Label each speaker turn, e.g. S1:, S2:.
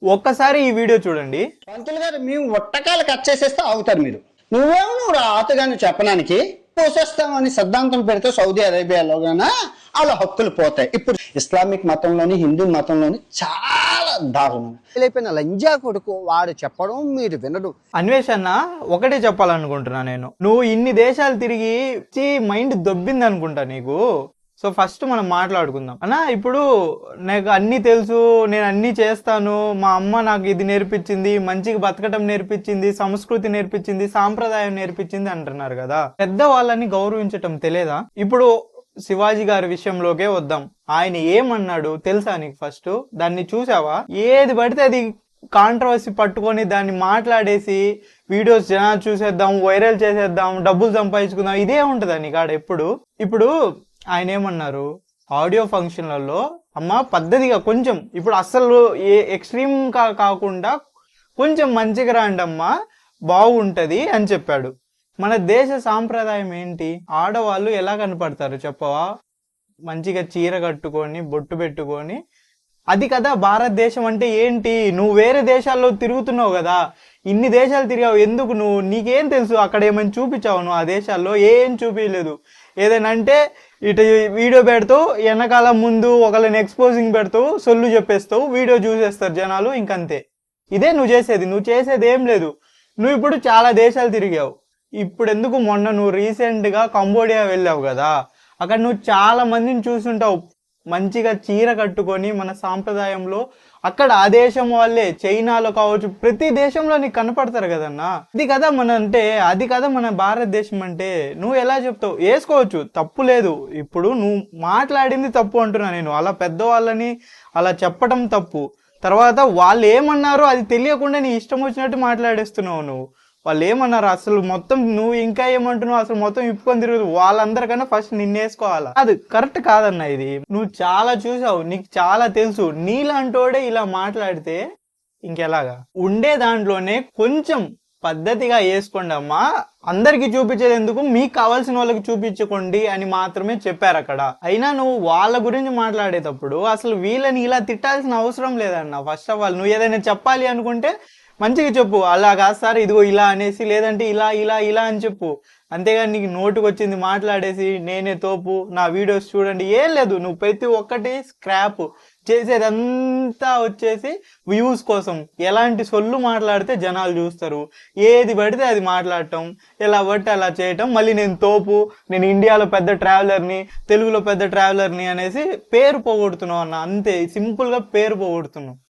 S1: ఒక్కసారి ఈ వీడియో చూడండి.
S2: పంతులు గారు మేము ఉట్టకాయలు కట్ చేసేస్తే ఆగుతారు మీరు. నువ్వు రాతగాని చెప్పడానికి పోసేస్తామని సిద్ధాంతం పెడితే సౌదీ అరేబియాలో గాన వాళ్ళ హక్కులు పోతాయి. ఇప్పుడు ఇస్లామిక్ మతంలోని హిందూ మతంలోని చాలా దారుణం అయిపోయిన లంజా కొడుకు వాడు చెప్పడం మీరు వినడు.
S1: అన్వేషణ ఒకటే చెప్పాలనుకుంటున్నా నేను. నువ్వు ఇన్ని దేశాలు తిరిగి మైండ్ దొబ్బింది అనుకుంటా నీకు. సో ఫస్ట్ మనం మాట్లాడుకుందాం అన్నా. ఇప్పుడు నాకు అన్నీ తెలుసు, నేను అన్నీ చేస్తాను, మా అమ్మ నాకు ఇది నేర్పించింది, మంచిగా బతకటం నేర్పించింది, సంస్కృతి నేర్పించింది, సాంప్రదాయం నేర్పించింది అంటున్నారు కదా. పెద్ద వాళ్ళని గౌరవించటం తెలియదా? ఇప్పుడు శివాజీ గారి విషయంలోకే వద్దాం. ఆయన ఏమన్నాడు తెలుసా నీకు? ఫస్ట్ దాన్ని చూసావా? ఏది పడితే అది కాంట్రవర్సీ పట్టుకొని దాన్ని మాట్లాడేసి వీడియోస్ జనాలు చూసేద్దాం, వైరల్ చేసేద్దాం, డబ్బులు సంపాదించుకుందాం, ఇదే ఉంటుందా నీ కాడ ఎప్పుడు? ఇప్పుడు ఆయన ఏమన్నారు ఆడియో ఫంక్షన్లలో, అమ్మ పద్ధతిగా కొంచెం, ఇప్పుడు అస్సలు ఏ ఎక్స్ట్రీమ్ కాకుండా కొంచెం మంచిగా రాండి అమ్మా బాగుంటది అని చెప్పాడు. మన దేశ సాంప్రదాయం ఏంటి? ఆడవాళ్ళు ఎలా కనపడతారు చెప్పవా? మంచిగా చీర కట్టుకొని బొట్టు పెట్టుకొని, అది కదా భారతదేశం అంటే ఏంటి? నువ్వు వేరే దేశాల్లో తిరుగుతున్నావు కదా, ఇన్ని దేశాలు తిరిగావు, ఎందుకు? నీకేం తెలుసు? అక్కడ ఏమైనా చూపించావు నువ్వు? ఆ దేశాల్లో ఏం చూపించలేదు. ఏదైనా అంటే ఇటు వీడియో పెడతావు, వెనకాల ముందు ఒకళ్ళని ఎక్స్పోజింగ్ పెడతావు, సొల్లు చెప్పేస్తావు, వీడియో చూసేస్తారు జనాలు, ఇంకంతే. ఇదే నువ్వు చేసేది. నువ్వు చేసేది ఏం లేదు. నువ్వు ఇప్పుడు చాలా దేశాలు తిరిగావు. ఇప్పుడు ఎందుకు, మొన్న నువ్వు రీసెంట్గా కంబోడియా వెళ్ళావు కదా, అక్కడ నువ్వు చాలా మందిని చూసుంటావు మంచిగా చీర కట్టుకొని మన సాంప్రదాయంలో. అక్కడ ఆ దేశం వాళ్ళే, చైనాలో కావచ్చు, ప్రతి దేశంలో నీకు కనపడతారు కదన్నా. అది కదా మన అంటే, అది కదా మన భారతదేశం అంటే. నువ్వు ఎలా చెప్తావు? వేసుకోవచ్చు, తప్పు లేదు. ఇప్పుడు నువ్వు మాట్లాడింది తప్పు అంటున్నా నేను. అలా పెద్దవాళ్ళని అలా చెప్పడం తప్పు. తర్వాత వాళ్ళు ఏమన్నారో అది తెలియకుండా నీ ఇష్టం వచ్చినట్టు మాట్లాడేస్తున్నావు నువ్వు. వాళ్ళు ఏమన్నారు అసలు మొత్తం, నువ్వు ఇంకా ఏమంటున్నావు అసలు మొత్తం ఇప్పుకొని తిరుగుతు. వాళ్ళందరికన్నా ఫస్ట్ నిన్నేసుకోవాలా? అది కరెక్ట్ కాదన్న. ఇది నువ్వు చాలా చూసావు, నీకు చాలా తెలుసు. నీలాంటోడే ఇలా మాట్లాడితే ఇంకెలాగా? ఉండే దాంట్లోనే కొంచెం పద్ధతిగా వేసుకోండి అమ్మా. అందరికి చూపించేది ఎందుకు, మీకు కావాల్సిన వాళ్ళకి చూపించుకోండి అని మాత్రమే చెప్పారు అక్కడ. అయినా నువ్వు వాళ్ళ గురించి మాట్లాడేటప్పుడు అసలు వీళ్ళని ఇలా తిట్టాల్సిన అవసరం లేదన్న. ఫస్ట్ ఆఫ్ ఆల్ నువ్వు ఏదైనా చెప్పాలి అనుకుంటే మంచిగా చెప్పు. అలా కాదు సార్ ఇదిగో ఇలా అనేసి, లేదంటే ఇలా ఇలా ఇలా అని చెప్పు. అంతేగాని నీకు నోటుకు వచ్చింది మాట్లాడేసి నేనే తోపు, నా వీడియోస్ చూడండి, ఏం లేదు. నువ్వు ప్రతి ఒక్కటి స్క్రాప్ చేసేదంతా వచ్చేసి వ్యూస్ కోసం. ఎలాంటి సొల్లు మాట్లాడితే జనాలు చూస్తారు, ఏది పడితే అది మాట్లాడటం, ఎలా పడితే అలా చేయటం. మళ్ళీ నేను తోపు, నేను ఇండియాలో పెద్ద ట్రావెలర్ని, తెలుగులో పెద్ద ట్రావెలర్ని అనేసి పేరు పోగొడుతున్నావు అన్న. అంతే సింపుల్గా పేరు పోగొడుతున్నావు.